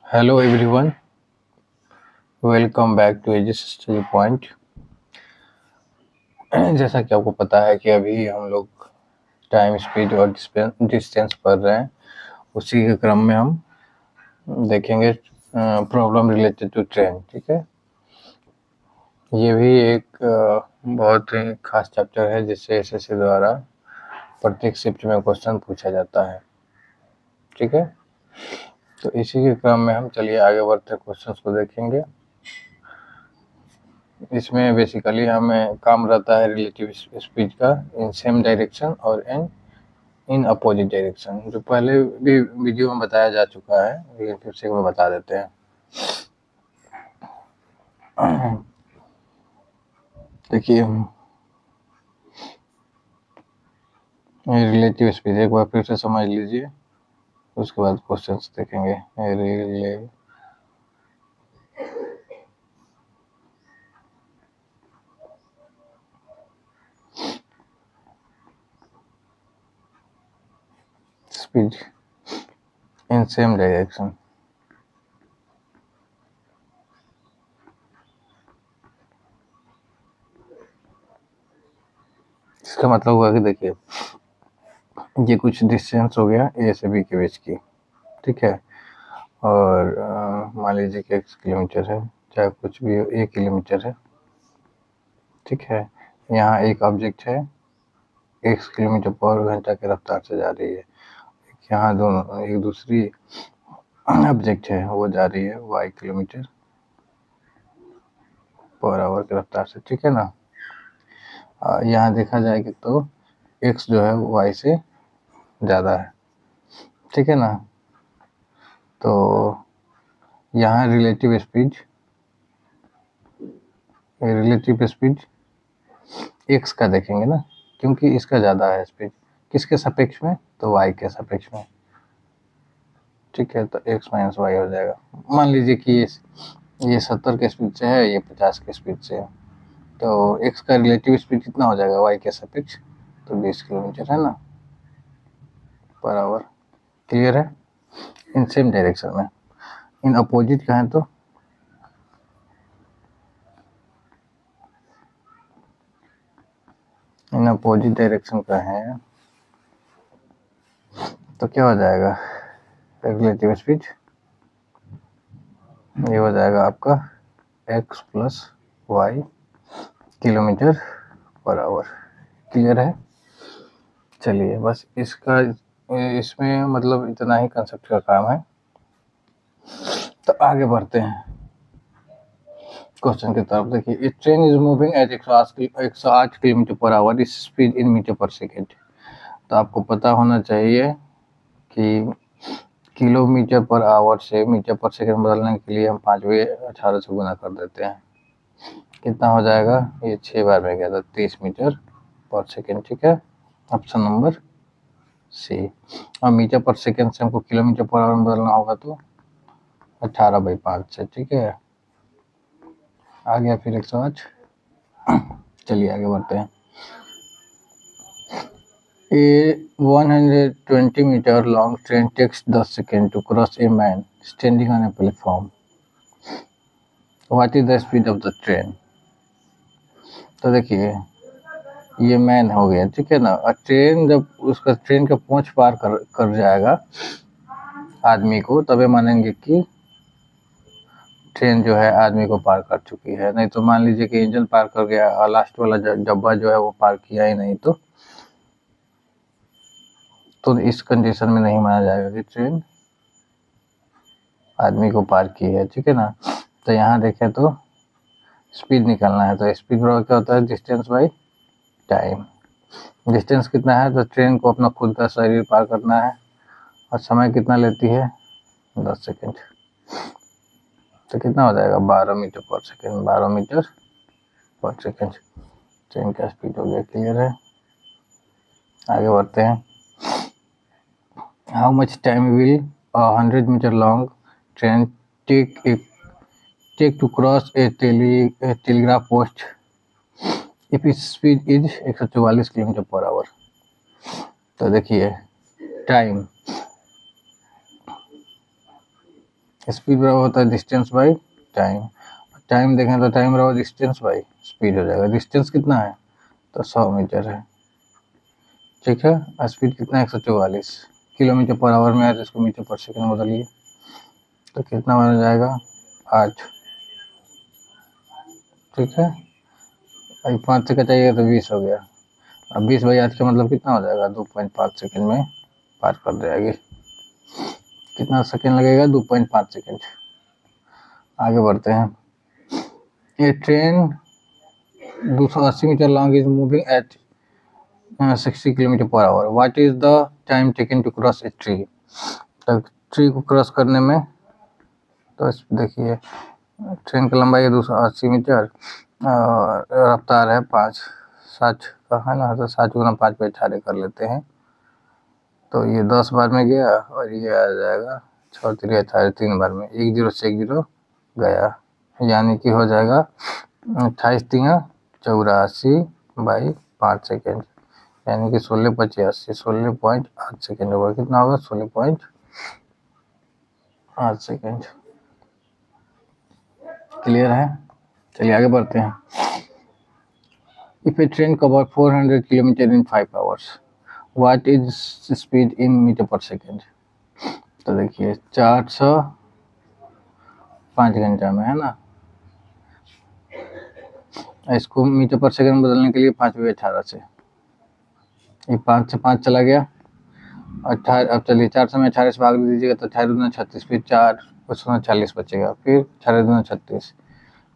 Hello everyone, welcome back to Aegis study point. जैसा कि आपको पता है कि अभी हम लोग टाइम, स्पीड और डिस्टेंस पढ़ रहे हैं। उसी के क्रम में हम देखेंगे प्रॉब्लम रिलेटेड टू ट्रेन। ठीक है, ये भी एक बहुत ही खास चैप्टर है जिससे एसएससी द्वारा प्रत्येक शिफ्ट में क्वेश्चन पूछा जाता है। ठीक है, तो इसी के क्रम में हम चलिए आगे बढ़ते क्वेश्चन को देखेंगे। इसमें बेसिकली हमें काम रहता है रिलेटिव स्पीड का इन सेम डायरेक्शन और इन अपोजिट डायरेक्शन, जो पहले भी वीडियो में बताया जा चुका है, लेकिन फिर से मैं बता देते हैं। देखिए, रिलेटिव स्पीड एक बार फिर से समझ लीजिए, उसके बाद क्वेश्चंस देखेंगे। स्पीड इन सेम डायरेक्शन, इसका मतलब हुआ कि देखिए, ये कुछ डिस्टेंस हो गया ए से बी के बीच की। ठीक है, और मान लीजिए कि 1 किलोमीटर है, चाहे कुछ भी हो, 1 किलोमीटर है। ठीक है, यहाँ एक ऑब्जेक्ट है 1 किलोमीटर पर घंटा की रफ्तार से जा रही है। यहाँ दोनों एक दूसरी ऑब्जेक्ट है, वो जा रही है y किलोमीटर पर आवर की रफ्तार से। ठीक है ना, यहाँ देखा जाएगा तो x जो है y से ज़्यादा है। ठीक है ना, तो यहाँ रिलेटिव स्पीड x का देखेंगे ना, क्योंकि इसका ज़्यादा है स्पीड। किसके सापेक्ष में? तो y के सापेक्ष में। ठीक है, तो x माइनस वाई हो जाएगा। मान लीजिए कि ये 70 के स्पीड से है, ये 50 के स्पीड से है, तो x का रिलेटिव स्पीड कितना हो जाएगा y के सापेक्ष? तो 20 किलोमीटर है ना पर आवर। क्लियर है? इन सेम डायरेक्शन में। इन अपोजिट का है तो इन अपोजिट डायरेक्शन का है तो क्या हो जाएगा? रिलेटिव स्पीड ये हो जाएगा आपका x plus Y kilometre per hour. Clear है? चलिए, बस इसमें मतलब इतना ही कंसेप्ट का काम है। तो आगे बढ़ते हैं क्वेश्चन की तरफ। देखिए, a train is moving at 108 kilometre per hour, इस speed in metre per second. तो आपको पता होना चाहिए कि किलोमीटर पर आवर से मीटर पर सेकेंड बदलने के लिए हम 5/18 से गुना कर देते हैं। कितना हो जाएगा? ये 6 बार में गया था, 30 मीटर पर सेकेंड। ठीक है, ऑप्शन नंबर सी। और मीटर पर सेकेंड से हमको किलोमीटर पर आवर में बदलना होगा तो 18/5 से। ठीक है, आ गया फिर 108। चलिए आगे बढ़ते हैं। A 120 meter long train takes 10 seconds to cross a man standing on a platform. What is the speed of the train? तो देखिए, ये मैन हो गया। ठीक है ना, और ट्रेन जब उसका ट्रेन का पहुंच पार कर जाएगा आदमी को, तभी मानेंगे कि ट्रेन जो है आदमी को पार कर चुकी है। नहीं तो मान लीजिए कि इंजन पार कर गया और लास्ट वाला डब्बा जो है वो पार किया ही नहीं, तो इस कंडीशन में नहीं माना जाएगा कि ट्रेन आदमी को पार की है। ठीक है ना, तो यहाँ देखें तो स्पीड निकालना है, तो स्पीड बराबर क्या होता है? Distance by time. डिस्टेंस कितना है? तो ट्रेन को अपना खुद का शरीर पार करना है, और समय कितना लेती है? 10 सेकेंड। तो कितना हो जाएगा? 12 metre per second. 12 metre per second train का स्पीड हो गया। क्लियर है? आगे बढ़ते हैं। How much time will 100 metre long train take to cross a telegraph post if is speed is 144 kilometre per hour. तो देखिए, टाइम स्पीड बराबर होता है डिस्टेंस बाई टाइम। टाइम देखें तो टाइम बराबर डिस्टेंस बाई स्पीड हो जाएगा। डिस्टेंस कितना है तो 100 मीटर है, ठीक है। स्पीड कितना है 144 किलोमीटर पर आवर में है, तो इसको मीटर पर सेकंड बदलिए तो कितना बन जाएगा 8, ठीक है। अभी 5 से कटाइएगा तो 20 हो गया। अब 20/8 का मतलब कितना हो जाएगा 2.5 सेकंड में पार कर जाएगी। कितना सेकंड लगेगा 2.5 सेकंड। आगे बढ़ते हैं। ये train 280 metre long is moving at 60 kilometre per hour. What is the time taken to cross a tree. तो ट्री को क्रॉस करने में, तो देखिए ट्रेन की लंबाई है 280 मीटर, रफ्तार है 560 का है ना, तो 7 गुना 5 पे 18 कर लेते हैं। तो ये 10 बार में गया और ये आ जाएगा 6 3 18 3 बार में, 1 0 से 1 0 गया, यानी कि हो जाएगा 28 3 84 बाई 5 सेकेंड, यानी कि 16/85 16.8 सेकेंड होगा। कितना होगा 16.8 सेकेंड। क्लियर है। चलिए आगे बढ़ते हैं। If a train cover 400 kilometre in 5 hours, what is speed in metre per second. तो देखिए 400 5 घंटा में है ना, इसको मीटर पर सेकंड बदलने के लिए 5/18 से, ये 5 से 5 चला गया 18। अब चलिए 400 में 18 से भाग दीजिएगा तो 18 दूना 36, फिर 4 40 बचेगा, फिर 18 दूना 36,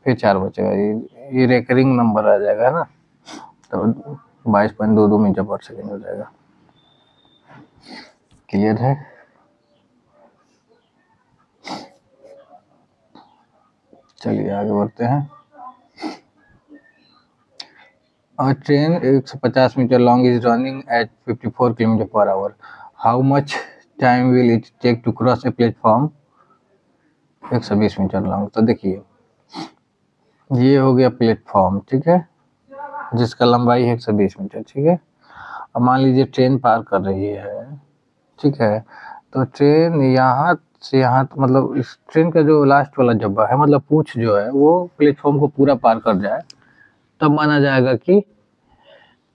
फिर 4 बचेगा। ये रेकरिंग नंबर आ जाएगा है ना, तो 22.22 मीटर पर सेकंड हो जाएगा। क्लियर है। चलिए आगे बढ़ते हैं। और train 150 metre long is running at 54 kilometre per hour. How much time will it take to cross a platform 120 metre long. तो देखिए ये हो गया प्लेटफॉर्म, ठीक है, जिसका लंबाई है 120 मीटर, ठीक है। अब मान लीजिए ट्रेन पार कर रही है, ठीक है, तो ट्रेन यहाँ से यहाँ, तो मतलब इस ट्रेन का जो लास्ट वाला डब्बा है, मतलब पूंछ जो है, वो प्लेटफॉर्म को पूरा पार कर जाए तब माना जाएगा कि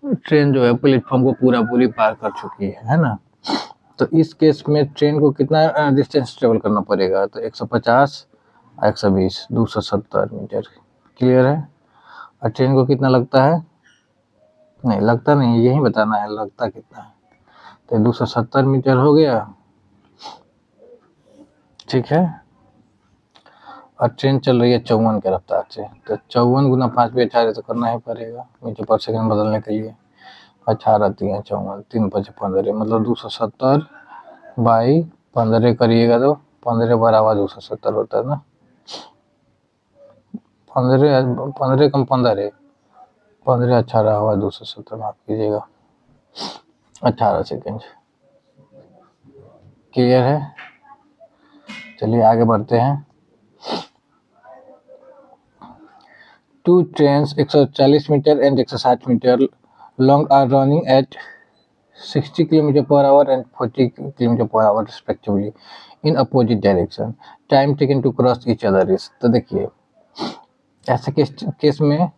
ट्रेन जो है प्लेटफॉर्म को पूरी पार कर चुकी है ना। तो इस केस में ट्रेन को कितना डिस्टेंस ट्रेवल करना पड़ेगा, तो 150 120 270 मीटर। क्लियर है। और ट्रेन को कितना लगता है, नहीं लगता नहीं, यही बताना है लगता कितना है। तो 270 मीटर हो गया, ठीक है। और ट्रेन चल रही है 54 के रफ्तार से, तो 54 गुना 5/18 तो करना ही पड़ेगा मीटर पर सेकंड बदलने के लिए। 18 3 54 3 5 15, मतलब 270 बाई 15 करिएगा तो 15 बराबर 270 होता है ना। 15 कम 15 15 18 हुआ 270, माफ कीजिएगा 18 सेकेंड। क्लियर है। चलिए आगे बढ़ते हैं। Two trains 140 metre and 160 metre long are running at 60 kilometre per hour and 40 kilometre per hour respectively in opposite direction. Time taken to cross each other is. तो देखिए ऐसे केस में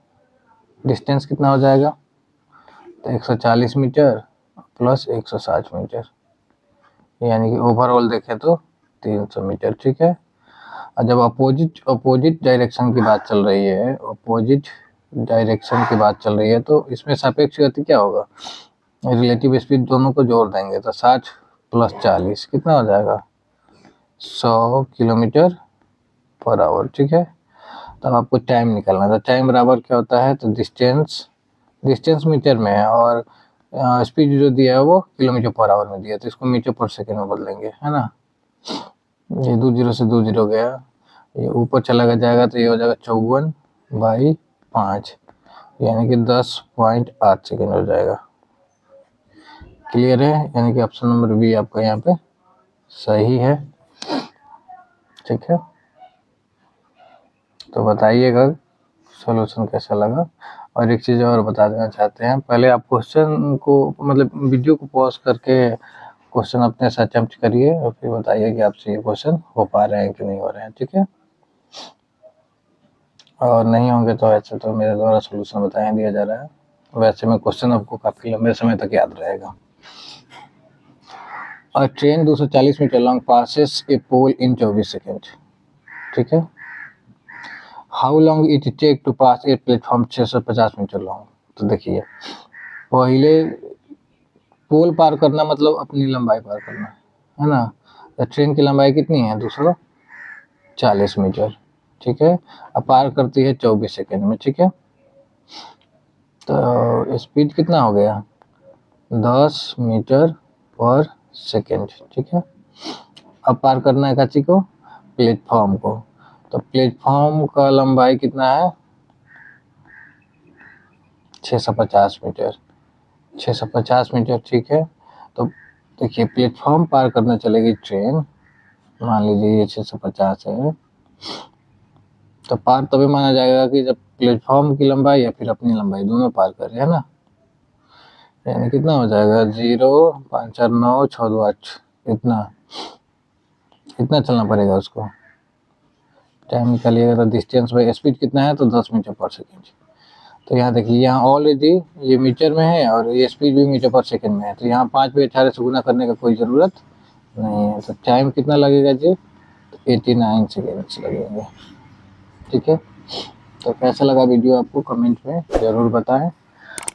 डिस्टेंस कितना हो जाएगा, तो 140 मीटर प्लस 160 मीटर, यानी कि ओवरऑल देखें तो 300 मीटर, ठीक है। और जब अपोजिट डायरेक्शन की बात चल रही है, अपोजिट डायरेक्शन की बात चल रही है, तो इसमें सापेक्ष गति क्या होगा, रिलेटिव स्पीड दोनों को जोड़ देंगे तो 60 प्लस 40 कितना हो जाएगा 100 किलोमीटर पर आवर, ठीक है। तब आपको टाइम निकालना है। तो टाइम बराबर क्या होता है, तो डिस्टेंस मीटर में है और स्पीड जो दिया है वो किलोमीटर पर आवर में दिया है, तो इसको मीटर पर सेकेंड में बदलेंगे है ना। ये 2 0 से 2 0 गया, ये ऊपर चला जाएगा तो ये हो जाएगा 54 बाई 5, यानी कि 10.8 सेकेंड हो जाएगा। क्लियर है। यानी कि ऑप्शन नंबर बी आपका यहाँ पे सही है, ठीक है। तो बताइएगा सॉल्यूशन कैसा लगा। और एक चीज़ और बता देना चाहते हैं, पहले आप क्वेश्चन को मतलब वीडियो को पॉज करके क्वेश्चन अपने से अटेम्प्ट करिए और फिर बताइए कि आपसे ये क्वेश्चन हो पा रहे हैं कि नहीं हो रहे हैं, ठीक है। और नहीं होंगे तो ऐसे तो मेरे द्वारा सोल्यूशन बता दिया जा रहा है, वैसे में क्वेश्चन आपको काफ़ी लंबे समय तक याद रहेगा। और train 240 metre long passes a pole in 24 second, ठीक है। How long it take to pass a platform 650 metre long. तो देखिए, पहले पोल पार करना मतलब अपनी लंबाई पार करना है ना। तो ट्रेन की लंबाई कितनी है, 240 मीटर, ठीक है। अब पार करती है 24 सेकेंड में, ठीक है। तो स्पीड कितना हो गया, 10 मीटर पर सेकेंड, ठीक है। अब पार करना है काची को, प्लेटफॉर्म को। तो प्लेटफॉर्म का लंबाई कितना है, 650 मीटर, 650 मीटर, ठीक है। तो देखिए, प्लेटफॉर्म पार करने चलेगी ट्रेन, मान लीजिए ये 650 है, तो पार तभी माना जाएगा कि जब प्लेटफॉर्म की लंबाई या फिर अपनी लंबाई दोनों पार कर रहे हैं ना। यानी कितना हो जाएगा, 0, 5, 4, 9, 6, 2, 8, इतना चलना पड़ेगा उसको। टाइम निकालिएगा तो डिस्टेंस बाई स्पीड कितना है, तो 10 मीटर पर सेकेंड। तो यहाँ देखिए, यहाँ ऑलरेडी ये मीटर में है और ये स्पीड भी मीटर पर सेकेंड में है, तो यहाँ 5/18 से गुना करने का कोई ज़रूरत नहीं है। तो टाइम कितना लगेगा जी, तो 89 सेकेंड्स लगेंगे, ठीक है। तो कैसा लगा वीडियो आपको कमेंट में ज़रूर बताएं,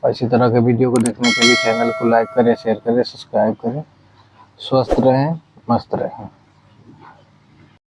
और इसी तरह के वीडियो को देखने के लिए चैनल को लाइक करें, शेयर करें, सब्सक्राइब करें। स्वस्थ रहें, मस्त रहें।